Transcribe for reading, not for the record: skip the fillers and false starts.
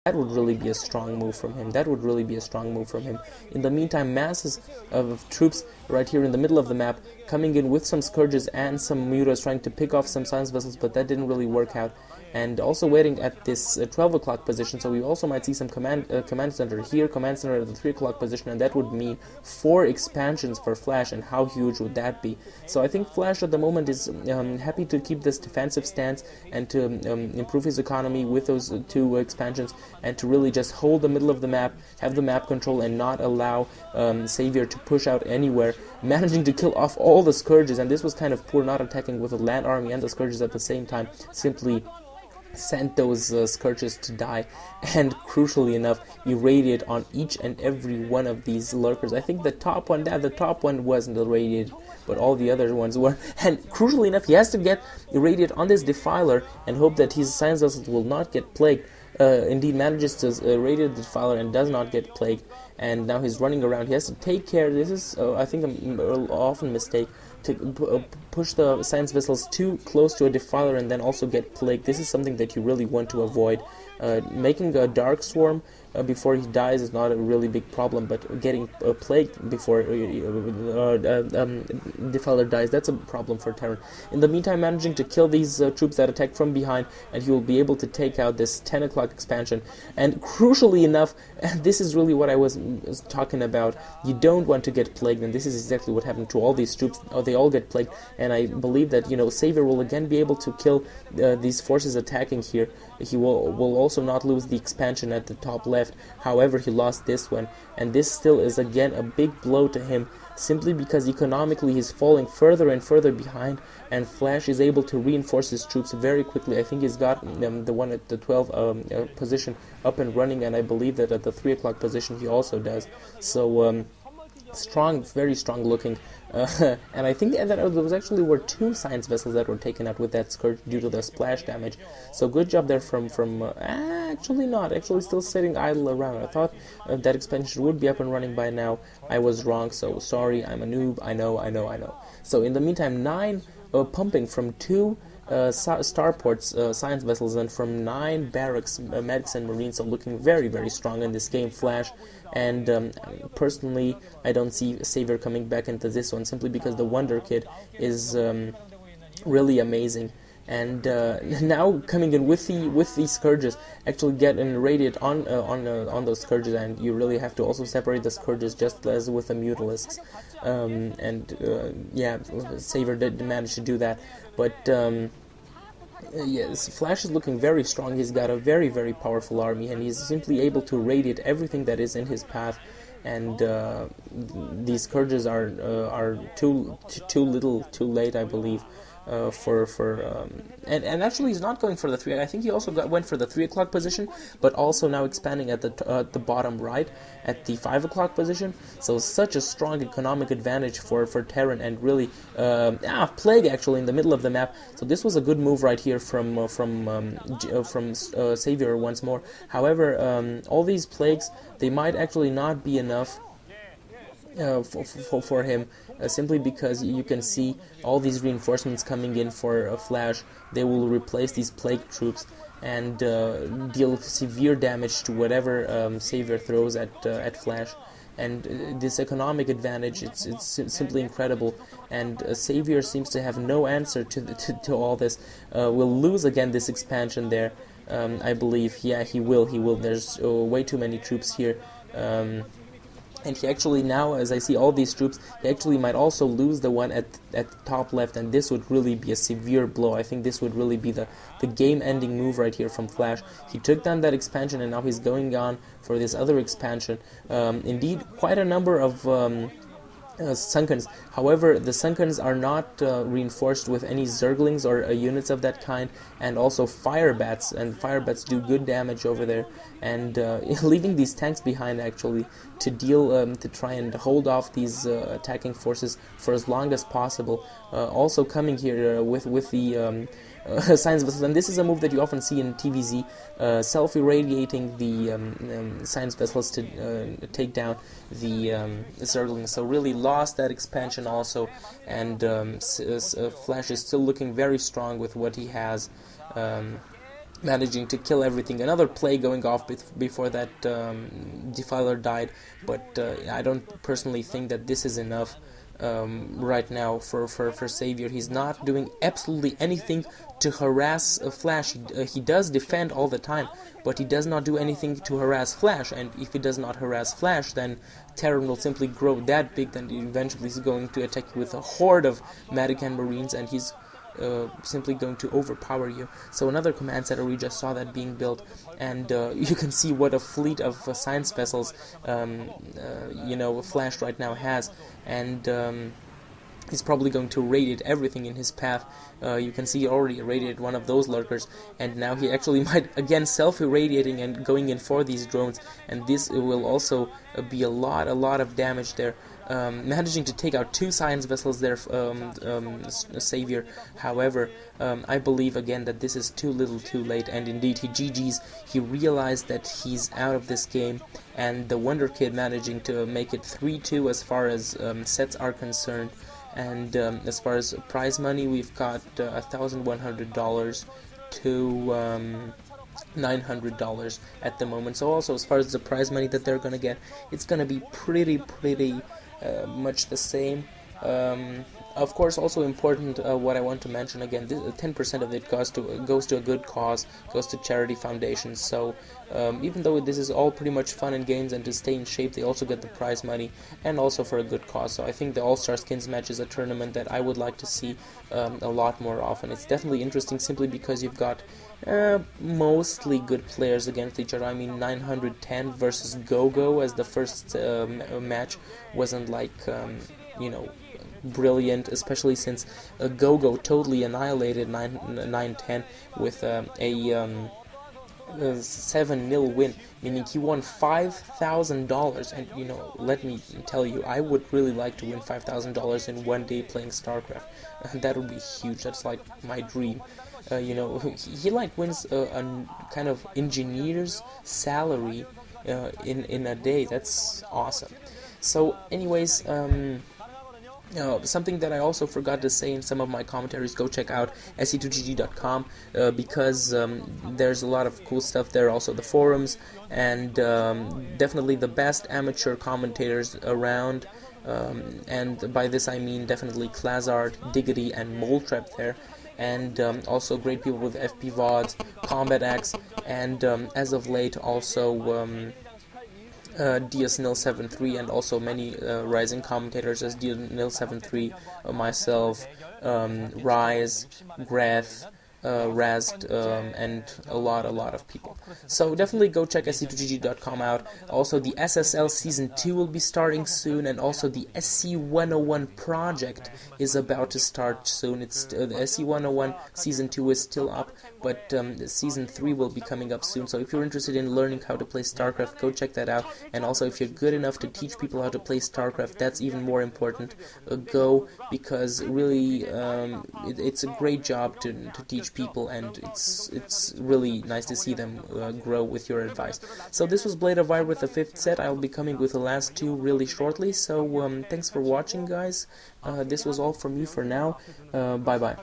that would really be a strong move from him. That would really be a strong move from him. In the meantime, masses of troops right here in the middle of the map coming in with some Scourges and some Mutas trying to pick off some science vessels, but that didn't really work out. And also waiting at this 12 o'clock position, so we also might see some command center here, command center at the 3 o'clock position, and that would mean 4 expansions for Flash, and how huge would that be? So I think Flash at the moment is happy to keep this defensive stance and to improve his economy with those 2 expansions, and to really just hold the middle of the map, have the map control, and not allow Savior to push out anywhere, managing to kill off all the Scourges. And this was kind of poor, not attacking with the land army and the Scourges at the same time, simply sent those Scourges to die, and crucially enough irradiate on each and every one of these lurkers. I think the top one wasn't irradiated, but all the other ones were. And crucially enough, he has to get irradiated on this defiler and hope that his science vessels will not get plagued. Indeed manages to irradiate the defiler and does not get plagued, and now he's running around. He has to take care. This is I think an often mistake, to push the science vessels too close to a defiler and then also get plagued. This is something that you really want to avoid. Making a dark swarm before he dies is not a really big problem, but getting plagued before defiler dies, that's a problem for Terran. In the meantime, managing to kill these troops that attack from behind, and he will be able to take out this 10 o'clock expansion. And crucially enough, this is really what I was talking about, you don't want to get plagued, and this is exactly what happened to all these troops. They all get plagued, and I believe that, you know, Savior will again be able to kill these forces attacking here. He will also not lose the expansion at the top left. However, he lost this one, and this still is again a big blow to him, simply because economically he's falling further and further behind, and Flash is able to reinforce his troops very quickly. I think he's got the one at the 12 position up and running, and I believe that at the 3 o'clock position he also does. So strong, very strong looking. And I think that there was actually were 2 science vessels that were taken out with that Scourge due to the splash damage. So good job there from actually not, actually still sitting idle around. I thought that expansion would be up and running by now. I was wrong, so sorry, I'm a noob, I know. So in the meantime, 9 pumping from 2 starports, science vessels, and from 9 barracks, medics and marines, so looking very, very strong in this game, Flash. And personally, I don't see Savior coming back into this one, simply because the Wonder Kid is really amazing. And now coming in with these Scourges, actually get irradiated on those Scourges, and you really have to also separate the Scourges, just as with the Mutalisks. Yeah, Savior did manage to do that, but yes, Flash is looking very strong. He's got a very, very powerful army, and he's simply able to radiate everything that is in his path. And these Scourges are too little, too late, I believe. And actually he's not going for the 3. I think he also went for the 3 o'clock position, but also now expanding at the bottom right at the 5 o'clock position. So such a strong economic advantage for Terran, and really plague actually in the middle of the map. So this was a good move right here from Savior once more. However, all these plagues, they might actually not be enough for him, simply because you can see all these reinforcements coming in for Flash. They will replace these plague troops and deal severe damage to whatever Savior throws at Flash. And this economic advantage, it's simply incredible. And Savior seems to have no answer to all this. Will lose again this expansion there, I believe. Yeah, he will. There's way too many troops here. And he actually now, as I see all these troops, he actually might also lose the one at the top left, and this would really be a severe blow. I think this would really be the game-ending move right here from Flash. He took down that expansion, and now he's going on for this other expansion. Indeed, quite a number of Sunkens. However, the Sunkens are not reinforced with any Zerglings or units of that kind, and also Firebats, and Firebats do good damage over there, and leaving these tanks behind actually to deal, to try and hold off these attacking forces for as long as possible. Also coming here with the science vessels, and this is a move that you often see in TVZ, self-irradiating the science vessels to take down the Zerglings. So really lost that expansion also, and Flash is still looking very strong with what he has. managing to kill everything. Another play going off before that Defiler died, but I don't personally think that this is enough right now for Savior. He's not doing absolutely anything to harass Flash. He does defend all the time, but he does not do anything to harass Flash, and if he does not harass Flash, then Terran will simply grow that big that eventually he's going to attack you with a horde of Medican Marines, and he's simply going to overpower you. So another command center, we just saw that being built, and you can see what a fleet of science vessels Flash right now has, and he's probably going to radiate everything in his path. You can see he already irradiated one of those lurkers, and now he actually might again self-irradiating and going in for these drones, and this will also be a lot of damage there. Managing to take out 2 science vessels there, Savior. However, I believe again that this is too little too late, and indeed he GG's. He realized that he's out of this game, and the Wonder Kid managing to make it 3-2 as far as sets are concerned. And as far as prize money, we've got $1,100 to $900 at the moment. So also as far as the prize money that they're gonna get, it's gonna be pretty much the same. Of course, also important, what I want to mention again, 10% of it goes to a good cause, goes to charity foundations. So even though this is all pretty much fun and games and to stay in shape, they also get the prize money and also for a good cause. So I think the All-Star Skins match is a tournament that I would like to see a lot more often. It's definitely interesting simply because you've got mostly good players against each other. I mean, 910 versus GoGo as the first match wasn't like, brilliant, especially since GoGo totally annihilated 910 with a 7-0 win, meaning he won $5,000. And let me tell you, I would really like to win $5,000 in one day playing StarCraft. That would be huge. That's like my dream. He like wins a kind of engineer's salary in a day. That's awesome. So anyways, something that I also forgot to say in some of my commentaries, go check out se2gg.com because there's a lot of cool stuff there, also the forums, and definitely the best amateur commentators around, and by this I mean definitely Clazzard, Diggity, and Moletrap there, and also great people with FP VODs, Combat Axe, and as of late also DS073, and also many rising commentators as DS073, myself, Rise, Greth, Razd, and a lot of people. So definitely go check se2gg.com out. Also the SSL Season 2 will be starting soon, and also the SC101 project is about to start soon. It's the SC101 Season 2 is still up, but Season 3 will be coming up soon. So if you're interested in learning how to play StarCraft, go check that out. And also if you're good enough to teach people how to play StarCraft, that's even more important. Go, because really it's a great job to teach people, and it's really nice to see them grow with your advice. So this was Blade of Fire with the 5th set. I'll be coming with the last 2 really shortly. So thanks for watching, guys. This was all from me for now. Bye bye.